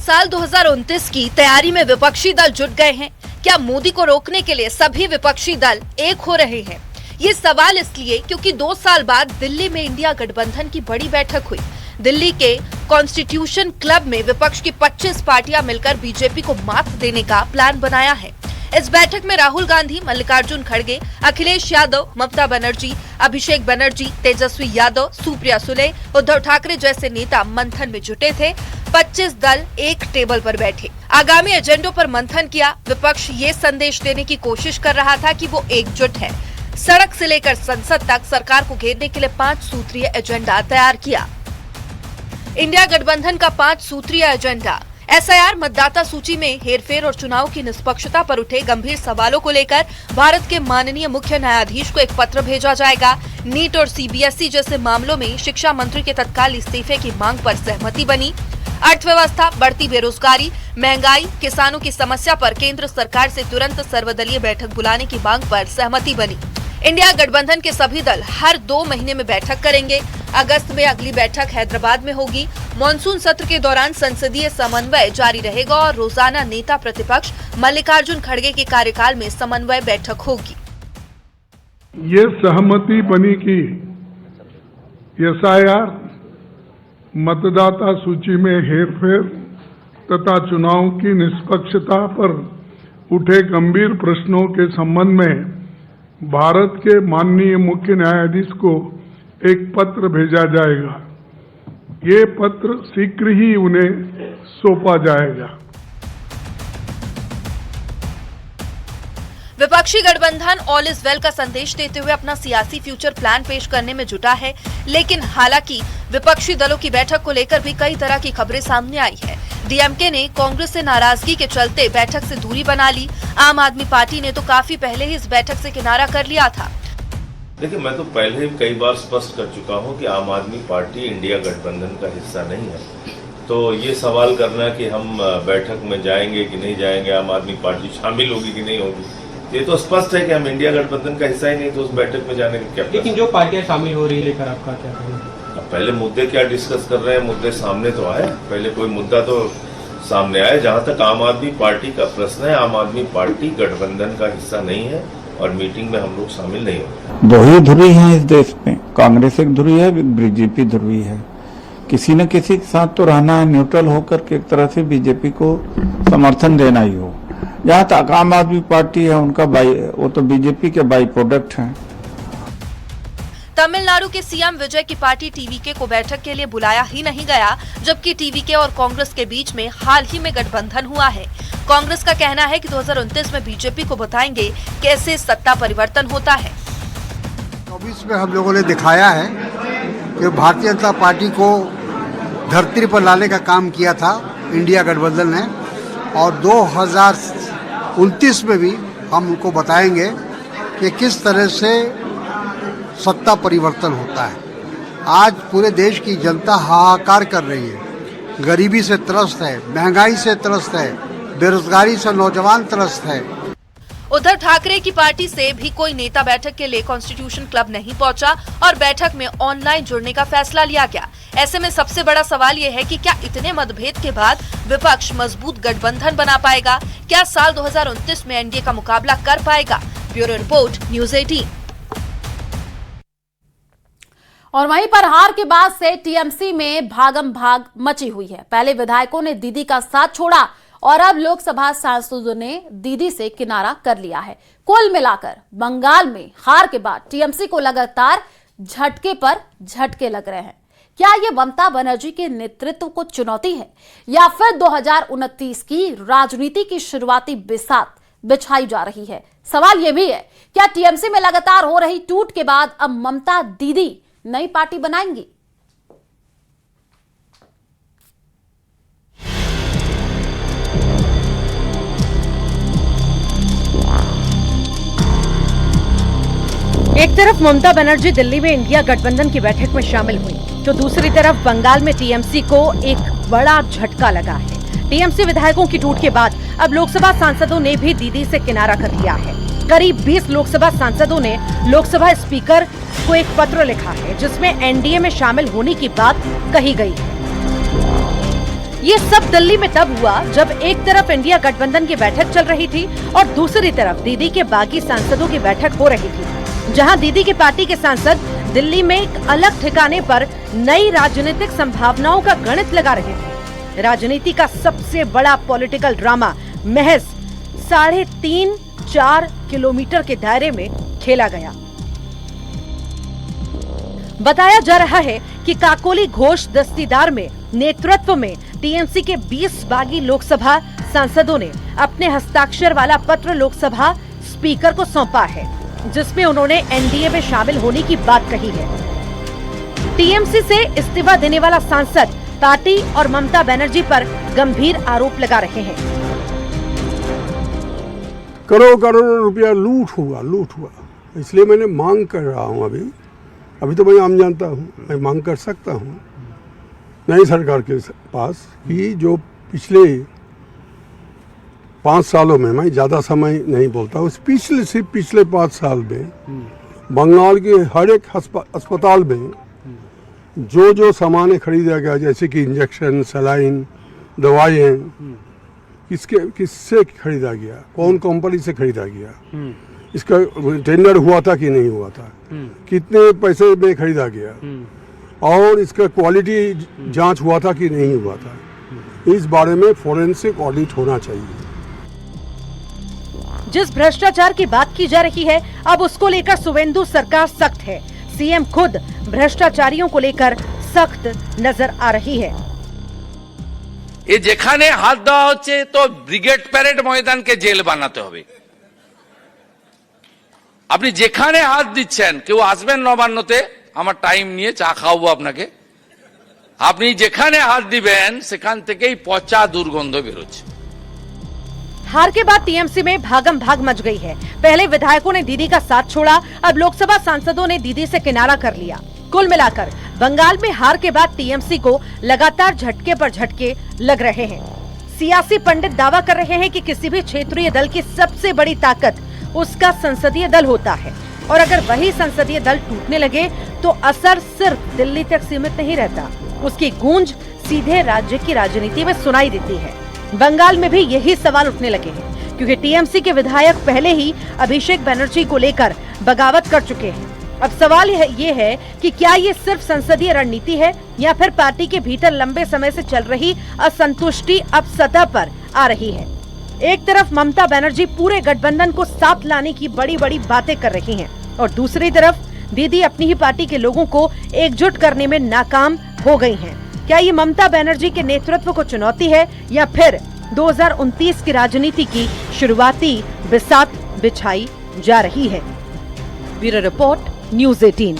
साल 2029 की तैयारी में विपक्षी दल जुट गए हैं। क्या मोदी को रोकने के लिए सभी विपक्षी दल एक हो रहे हैं? ये सवाल इसलिए क्योंकि 2 साल बाद दिल्ली में इंडिया गठबंधन की बड़ी बैठक हुई। दिल्ली के कॉन्स्टिट्यूशन क्लब में विपक्ष की 25 पार्टियां मिलकर बीजेपी को मात देने का प्लान बनाया है। इस बैठक में राहुल गांधी, मल्लिकार्जुन खड़गे, अखिलेश यादव, ममता बनर्जी, अभिषेक बनर्जी, तेजस्वी यादव, सुप्रिया सुले, उद्धव ठाकरे जैसे नेता मंथन में जुटे थे। 25 दल एक टेबल पर बैठे, आगामी एजेंडों पर मंथन किया। विपक्ष ये संदेश देने की कोशिश कर रहा था कि वो एकजुट है। सड़क से लेकर संसद तक सरकार को घेरने के लिए 5 सूत्रीय एजेंडा तैयार किया। इंडिया गठबंधन का 5 सूत्रीय एजेंडा। एसआईआर, मतदाता सूची में हेरफेर और चुनाव की निष्पक्षता पर उठे गंभीर सवालों को लेकर भारत के माननीय मुख्य न्यायाधीश को एक पत्र भेजा जाएगा। नीट और सीबीएसई जैसे मामलों में शिक्षा मंत्री के तत्काल इस्तीफे की मांग पर सहमति बनी। अर्थव्यवस्था, बढ़ती बेरोजगारी, महंगाई, किसानों की समस्या पर केंद्र सरकार से तुरंत सर्वदलीय बैठक बुलाने की मांग पर सहमति बनी। इंडिया गठबंधन के सभी दल हर 2 महीने में बैठक करेंगे। अगस्त में अगली बैठक हैदराबाद में होगी। मॉनसून सत्र के दौरान संसदीय समन्वय जारी रहेगा और रोजाना नेता प्रतिपक्ष मल्लिकार्जुन खड़गे के कार्यकाल में समन्वय बैठक होगी। ये सहमति बनी कि एसआईआर, मतदाता सूची में हेरफेर तथा चुनाव की निष्पक्षता पर उठे गंभीर प्रश्नों के संबंध में भारत के माननीय मुख्य न्यायाधीश को एक पत्र भेजा जाएगा। ये पत्र शीघ्र ही उन्हें सौंपा जाएगा। विपक्षी गठबंधन ऑल इज वेल का संदेश देते हुए अपना सियासी फ्यूचर प्लान पेश करने में जुटा है, लेकिन हालांकि विपक्षी दलों की बैठक को लेकर भी कई तरह की खबरें सामने आई है। डीएमके ने कांग्रेस से नाराजगी के चलते बैठक से दूरी बना ली। आम आदमी पार्टी ने तो काफी पहले ही इस बैठक से किनारा कर लिया था। देखिए, मैं तो पहले ही कई बार स्पष्ट कर चुका हूं कि आम आदमी पार्टी इंडिया गठबंधन का हिस्सा नहीं है। तो ये सवाल करना कि हम बैठक में जाएंगे कि नहीं जाएंगे, आम आदमी पार्टी शामिल होगी कि नहीं होगी, ये तो स्पष्ट है कि हम इंडिया गठबंधन का हिस्सा ही नहीं, तो उस बैठक में जाने का क्या। लेकिन जो पार्टियां शामिल हो रही है लेकर आपका क्या कहना है? पहले मुद्दे क्या डिस्कस कर रहे हैं, मुद्दे सामने तो आए, पहले कोई मुद्दा तो सामने आए। जहां तक आम आदमी पार्टी का प्रश्न है, आम आदमी पार्टी गठबंधन का हिस्सा नहीं है और मीटिंग में हम लोग शामिल नहीं होंगे। 2 ही ध्रुवी हैं इस देश में, कांग्रेस एक ध्रुवी है, बीजेपी ध्रुवी है। किसी न किसी के साथ तो रहना है, न्यूट्रल होकर के एक तरह से बीजेपी को समर्थन देना ही हो। जहाँ तक आम आदमी पार्टी है, उनका वो तो बीजेपी के बाई प्रोडक्ट हैं। तमिलनाडु के सीएम विजय की पार्टी टीवीके को बैठक के लिए बुलाया ही नहीं गया, जबकि टीवीके और कांग्रेस के बीच में हाल ही में गठबंधन हुआ है। कांग्रेस का कहना है कि 2029 में बीजेपी को बताएंगे कैसे सत्ता परिवर्तन होता है। 24 में हम लोगों ने दिखाया है कि भारतीय जनता पार्टी को धरती पर लाने का काम किया था इंडिया गठबंधन ने, और 2029 में भी हम उनको बताएंगे कि किस तरह से सत्ता परिवर्तन होता है। आज पूरे देश की जनता हाहाकार कर रही है, गरीबी से त्रस्त है, महंगाई से त्रस्त है, बेरोजगारी से नौजवान त्रस्त है। उद्धव ठाकरे की पार्टी से भी कोई नेता बैठक के लिए कॉन्स्टिट्यूशन क्लब नहीं पहुंचा और बैठक में ऑनलाइन जुड़ने का फैसला लिया गया। ऐसे में सबसे बड़ा सवाल ये है कि क्या इतने मतभेद के बाद विपक्ष मजबूत गठबंधन बना पाएगा? क्या साल 2029 में एनडीए का मुकाबला कर पाएगा? Bureau report, news 18। और वहीं पर हार के बाद से टीएमसी में भागम भाग मची हुई है। पहले विधायकों ने दीदी का साथ छोड़ा और अब लोकसभा सांसदों ने दीदी से किनारा कर लिया है। कुल मिलाकर बंगाल में हार के बाद टीएमसी को लगातार झटके पर झटके लग रहे हैं। क्या ये ममता बनर्जी के नेतृत्व को चुनौती है या फिर 2029 की राजनीति की शुरुआती बिसात बिछाई जा रही है? सवाल यह भी है, क्या टीएमसी में लगातार हो रही टूट के बाद अब ममता दीदी नई पार्टी बनाएंगी? एक तरफ ममता बनर्जी दिल्ली में इंडिया गठबंधन की बैठक में शामिल हुई, तो दूसरी तरफ बंगाल में टीएमसी को एक बड़ा झटका लगा है। टीएमसी विधायकों की टूट के बाद अब लोकसभा सांसदों ने भी दीदी से किनारा कर लिया है। करीब 20 लोकसभा सांसदों ने लोकसभा स्पीकर को एक पत्र लिखा है, जिसमें एनडीए में शामिल होने की बात कही गई है। ये सब दिल्ली में तब हुआ जब एक तरफ इंडिया गठबंधन की बैठक चल रही थी और दूसरी तरफ दीदी के बागी सांसदों की बैठक हो रही थी, जहां दीदी की पार्टी के सांसद दिल्ली में एक अलग ठिकाने पर नई राजनीतिक संभावनाओं का गणित लगा रहे थे। राजनीति का सबसे बड़ा पॉलिटिकल ड्रामा महज 3.5-4 किलोमीटर के दायरे में खेला गया। बताया जा रहा है कि काकोली घोष दस्तीदार में नेतृत्व में टीएमसी के 20 बागी लोकसभा सांसदों ने अपने हस्ताक्षर वाला पत्र लोकसभा स्पीकर को सौंपा है, जिसमें उन्होंने एनडीए में शामिल होने की बात कही है। टीएमसी से इस्तीफा देने वाला सांसद पार्टी और ममता बनर्जी पर गंभीर आरोप लगा रहे हैं। करोड़ रुपया लूट हुआ, इसलिए मैंने मांग कर रहा हूं। अभी तो मैं आम जानता हूं, मैं मांग कर सकता हूं नई सरकार के पास कि जो पिछले 5 सालों में, मैं ज़्यादा समय नहीं बोलता हूँ, सिर्फ पिछले 5 साल में बंगाल के हर एक अस्पताल में जो सामान खरीदा गया, जैसे कि इंजेक्शन, सलाइन, दवाइयाँ, किससे खरीदा गया, कौन कंपनी से खरीदा गया, इसका टेंडर हुआ था कि नहीं हुआ था, कितने पैसे में खरीदा गया, और इसका क्वालिटी जांच हुआ था कि नहीं हुआ था, इस बारे में फोरेंसिक ऑडिट होना चाहिए। जिस भ्रष्टाचार की बात की जा रही है, अब उसको लेकर सुवेंदु सरकार सख्त है। सीएम खुद भ्रष्टाचारियों को लेकर सख्त नजर आ रही है। ये যেখানে হাত দেওয়া হচ্ছে তো ব্রিগেড প্যারেড ময়দানকে জেল বানাতে হবে। আপনি যেখানে হাত দিচ্ছেন, কেউ আসবেন নবান্নতে, আমার টাইম নিয়ে চা খাওয়াবো আপনাকে, আপনি যেখানে হাত দিবেন সেখান থেকেই পচা দুর্গন্ধ বেরোচ্ছে। हार के बाद टीएमसी में भागम भाग मच गई है। पहले विधायकों ने दीदी का साथ छोड़ा, अब लोकसभा सांसदों ने दीदी से किनारा कर लिया। कुल मिलाकर बंगाल में हार के बाद टीएमसी को लगातार झटके पर झटके लग रहे हैं। सियासी पंडित दावा कर रहे हैं कि किसी भी क्षेत्रीय दल की सबसे बड़ी ताकत उसका संसदीय दल होता है, और अगर वही संसदीय दल टूटने लगे तो असर सिर्फ दिल्ली तक सीमित नहीं रहता, उसकी गूंज सीधे राज्य की राजनीति में सुनाई देती है। बंगाल में भी यही सवाल उठने लगे हैं, क्योंकि टीएमसी के विधायक पहले ही अभिषेक बनर्जी को लेकर बगावत कर चुके हैं। अब सवाल ये है कि क्या ये सिर्फ संसदीय रणनीति है या फिर पार्टी के भीतर लंबे समय से चल रही असंतुष्टि अब सतह पर आ रही है। एक तरफ ममता बनर्जी पूरे गठबंधन को साथ लाने की बड़ी बड़ी बातें कर रही हैं, और दूसरी तरफ दीदी अपनी ही पार्टी के लोगों को एकजुट करने में नाकाम हो गई हैं। क्या ये ममता बनर्जी के नेतृत्व को चुनौती है या फिर 2029 की राजनीति की शुरुआती बिसात बिछाई जा रही है? Bureau report, news 18।